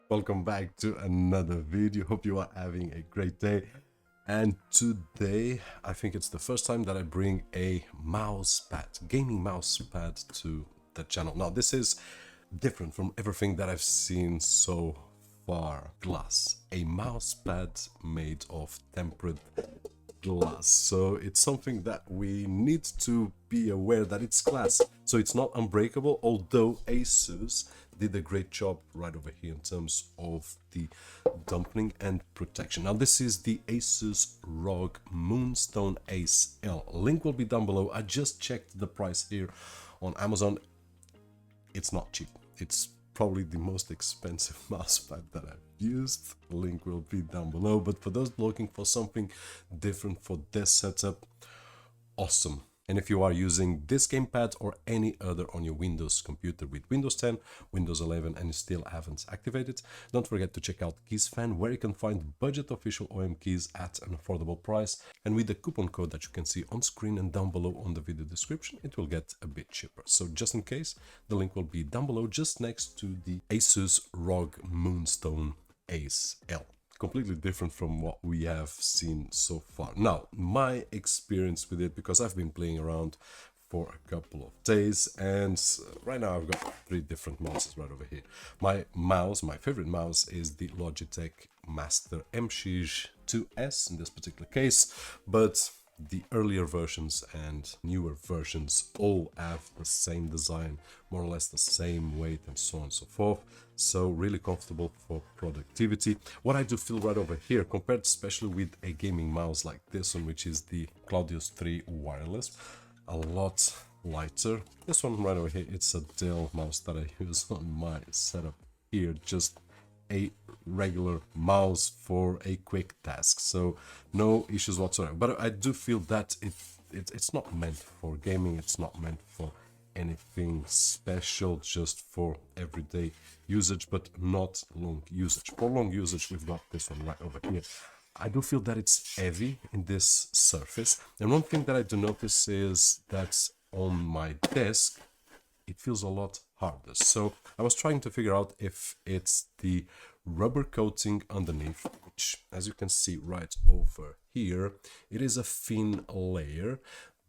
Welcome back to another video. Hope you are having a great day. And today, I think it's the first time that I bring a mouse pad, gaming mouse pad to the channel. Now, this is different from everything that I've seen so far. Glass, a mouse pad made of tempered glass, so it's something that we need to be aware that it's glass, so it's not unbreakable, although asus did a great job right over here in terms of the dampening and protection. Now this is the asus ROG Moonstone Ace L. Link will be down below. I just checked the price here on Amazon. It's not cheap. It's probably the most expensive mousepad that I've used. Link will be down below, but for those looking for something different for this setup, awesome. And if you are using this gamepad or any other on your Windows computer with Windows 10, Windows 11 and you still haven't activated, don't forget to check out KeysFan, where you can find budget official OEM keys at an affordable price. And with the coupon code that you can see on screen and down below on the video description, it will get a bit cheaper. So just in case, the link will be down below just next to the Asus ROG Moonstone Ace L. Completely different from what we have seen so far. Now, my experience with it, because I've been playing around for a couple of days, and right now I've got 3 different mouses right over here. My favorite mouse is the Logitech Master MX2S in this particular case, but the earlier versions and newer versions all have the same design, more or less the same weight and so on and so forth. So really comfortable for productivity. What I do feel right over here, compared especially with a gaming mouse like this one, which is the Claudius 3 wireless, a lot lighter. This one right over here, it's a Dell mouse that I use on my setup here, just a regular mouse for a quick task, so no issues whatsoever. But I do feel that it's not meant for gaming, it's not meant for anything special, just for everyday usage, but not long usage. For long usage, we've got this one right over here. I do feel that it's heavy in this surface, and one thing that I do notice is that on my desk it feels a lot harder. So I was trying to figure out if it's the rubber coating underneath, which, as you can see right over here, it is a thin layer,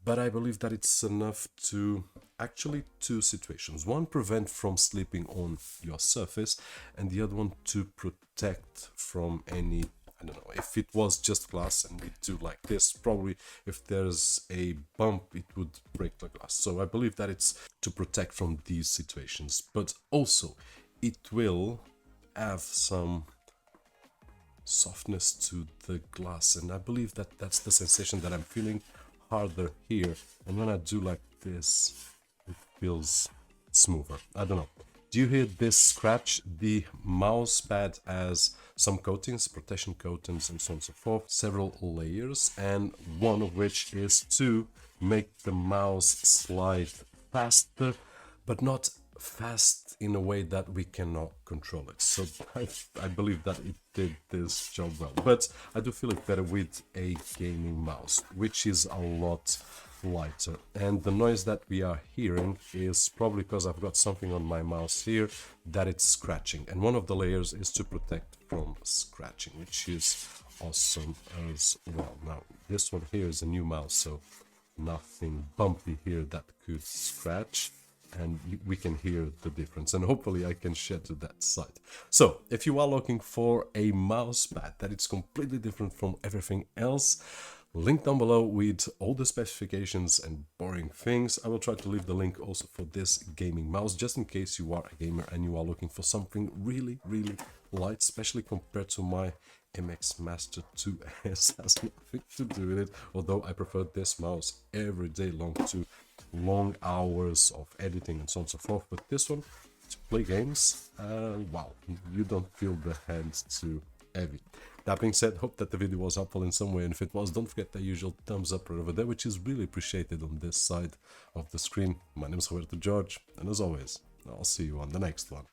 but I believe that it's enough to actually 2 situations. One, prevent from slipping on your surface, and the other one to protect from any, I don't know, if it was just glass and we do like this, probably if there's a bump it would break the glass. So I believe that it's to protect from these situations, but also it will have some softness to the glass, and I believe that that's the sensation that I'm feeling harder here, and when I do like this it feels smoother. I don't know. Do you hear this scratch? The mouse pad has some coatings, protection coatings and so on and so forth, several layers, and one of which is to make the mouse slide faster, but not fast in a way that we cannot control it. So I believe that it did this job well, but I do feel it better with a gaming mouse, which is a lot lighter. And the noise that we are hearing is probably because I've got something on my mouse here that it's scratching, and one of the layers is to protect from scratching, which is awesome as well. Now this one here is a new mouse, so nothing bumpy here that could scratch, and we can hear the difference, and hopefully I can share to that side. So if you are looking for a mouse pad that is completely different from everything else, link down below with all the specifications and boring things. I will try to leave the link also for this gaming mouse, just in case you are a gamer and you are looking for something really light, especially compared to my MX Master 2S. Has nothing to do with it, although I prefer this mouse every day long to long hours of editing and so on and so forth. But this one, to play games, wow, you don't feel the hands too heavy. That being said, hope that the video was helpful in some way, and if it was, don't forget the usual thumbs up right over there, which is really appreciated on this side of the screen. My name is Roberto, and as always, I'll see you on the next one.